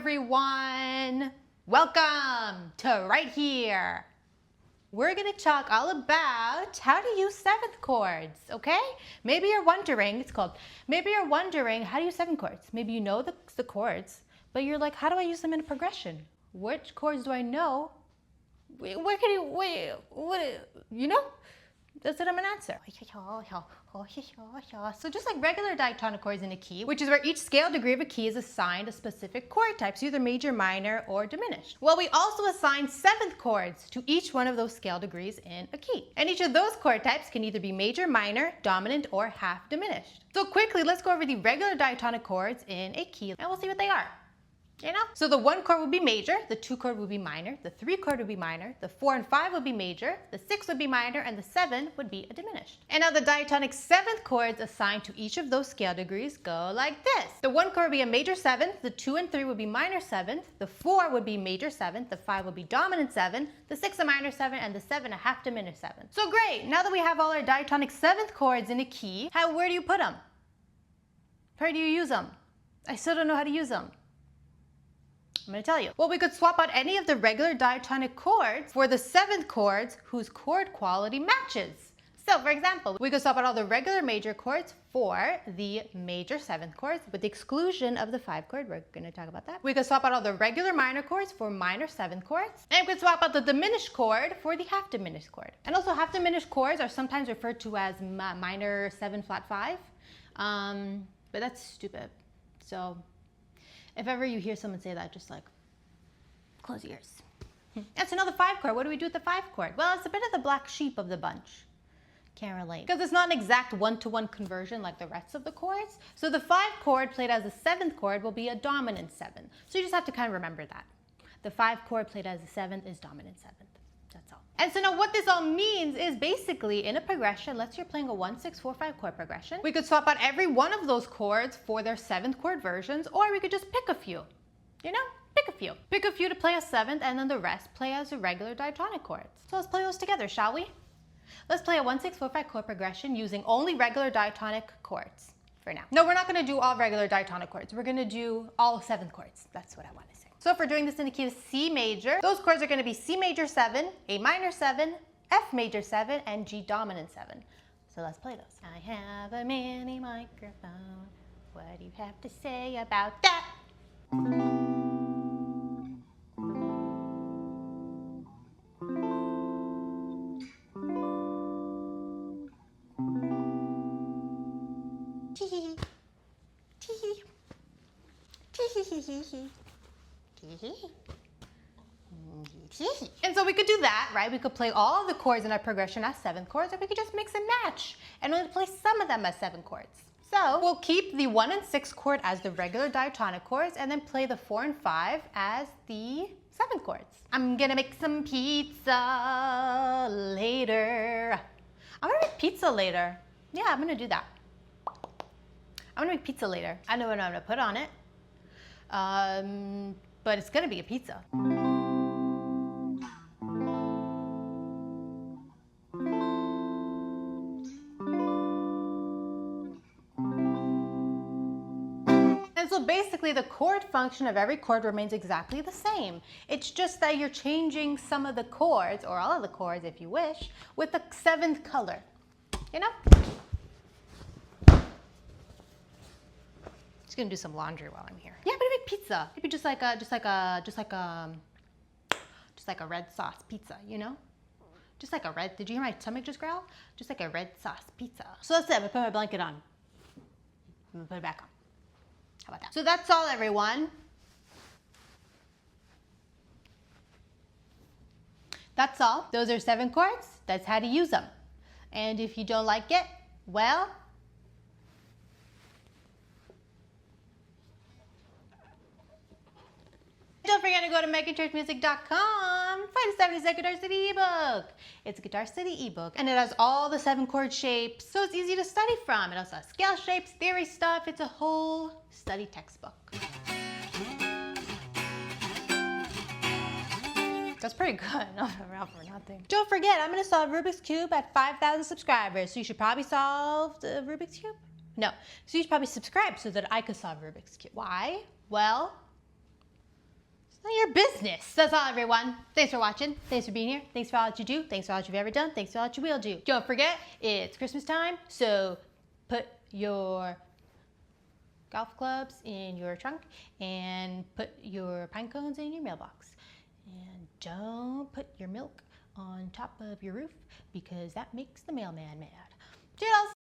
everyone. Welcome to right here. We're gonna talk all about how to use seventh chords, okay? Maybe you're wondering, maybe you're wondering how to use seventh chords. Maybe you know the chords, but you're like, how do I use them in a progression? Which chords do I know? What, you know? That's what I'm gonna answer. So just like regular diatonic chords in a key, which is where each scale degree of a key is assigned a specific chord type, so either major, minor, or diminished. Well, we also assign seventh chords to each one of those scale degrees in a key. And each of those chord types can either be major, minor, dominant, or half diminished. So quickly, let's go over the regular diatonic chords in a key, and we'll see what they are. You know? So the 1 chord would be major, the 2 chord would be minor, the 3 chord would be minor, the 4 and 5 would be major, the 6 would be minor, and the 7 would be a diminished. And now the diatonic 7th chords assigned to each of those scale degrees go like this. The 1 chord would be a major 7th, the 2 and 3 would be minor 7th, the 4 would be major 7th, the 5 would be dominant 7, the 6 a minor 7, and the 7 a half diminished 7. So great, now that we have all our diatonic 7th chords in a key, where do you put them? Where do you use them? I still don't know how to use them. I'm going to tell you. Well, we could swap out any of the regular diatonic chords for the 7th chords whose chord quality matches. So, for example, we could swap out all the regular major chords for the major 7th chords with the exclusion of the 5 chord. We're going to talk about that. We could swap out all the regular minor chords for minor 7th chords. And we could swap out the diminished chord for the half diminished chord. And also half diminished chords are sometimes referred to as minor 7 flat 5. But that's stupid. So if ever you hear someone say that, just like, close your ears. And so now the 5 chord, what do we do with the 5 chord? Well, it's a bit of the black sheep of the bunch. Can't relate. Because it's not an exact one-to-one conversion like the rest of the chords. So the 5 chord played as a 7th chord will be a dominant 7. So you just have to kind of remember that. The 5 chord played as a 7th is dominant 7th. That's all. And so now what this all means is basically in a progression, let's say you're playing a 1, 6, 4, 5 chord progression. We could swap out every one of those chords for their 7th chord versions, or we could just pick a few. You know? Pick a few. Pick a few to play a 7th, and then the rest play as a regular diatonic chords. So let's play those together, shall we? Let's play a 1, 6, 4, 5 chord progression using only regular diatonic chords for now. No, we're not going to do all regular diatonic chords. We're going to do all 7th chords. That's what I want to say. So if we're doing this in the key of C major, those chords are going to be C major 7, A minor 7, F major 7, and G dominant 7. So let's play those. I have a mini microphone. What do you have to say about that? Tee-hee. Tee-hee. Tee-hee-hee-hee-hee. And so we could do that, right? We could play all the chords in our progression as 7th chords, or we could just mix and match and only play some of them as 7 chords. So we'll keep the 1 and 6 chord as the regular diatonic chords and then play the 4 and 5 as the 7th chords. I'm gonna make some pizza later. I'm gonna make pizza later. Yeah, I'm gonna do that. I'm gonna make pizza later. I know what I'm gonna put on it. But it's gonna be a pizza. And so basically the chord function of every chord remains exactly the same. It's just that you're changing some of the chords, or all of the chords if you wish, with the 7th color. You know? Just gonna do some laundry while I'm here. Yeah, I'm gonna make pizza. Maybe just like a red sauce pizza, you know? Just like a red, did you hear my stomach just growl? Just like a red sauce pizza. So that's it, I'm gonna put my blanket on. I'm gonna put it back on. How about that? So that's all, everyone. That's all. Those are 7 chords. That's how to use them. And if you don't like it, well, don't forget to go to MeganChurchMusic.com. Find a 70-second Guitar City ebook. It's a Guitar City ebook, and it has all the 7 chord shapes, so it's easy to study from. It also has scale shapes, theory stuff. It's a whole study textbook. That's pretty good. Not around for nothing. Don't forget, I'm gonna solve Rubik's Cube at 5,000 subscribers, so you should probably solve the Rubik's Cube? No. So you should probably subscribe so that I could solve Rubik's Cube. Why? Well, Your business. That's all, everyone. Thanks for watching. Thanks for being here. Thanks for all that you do. Thanks for all that you've ever done. Thanks for all that you will do. Don't forget, it's Christmas time, so put your golf clubs in your trunk and put your pine cones in your mailbox. And don't put your milk on top of your roof because that makes the mailman mad. Toodles!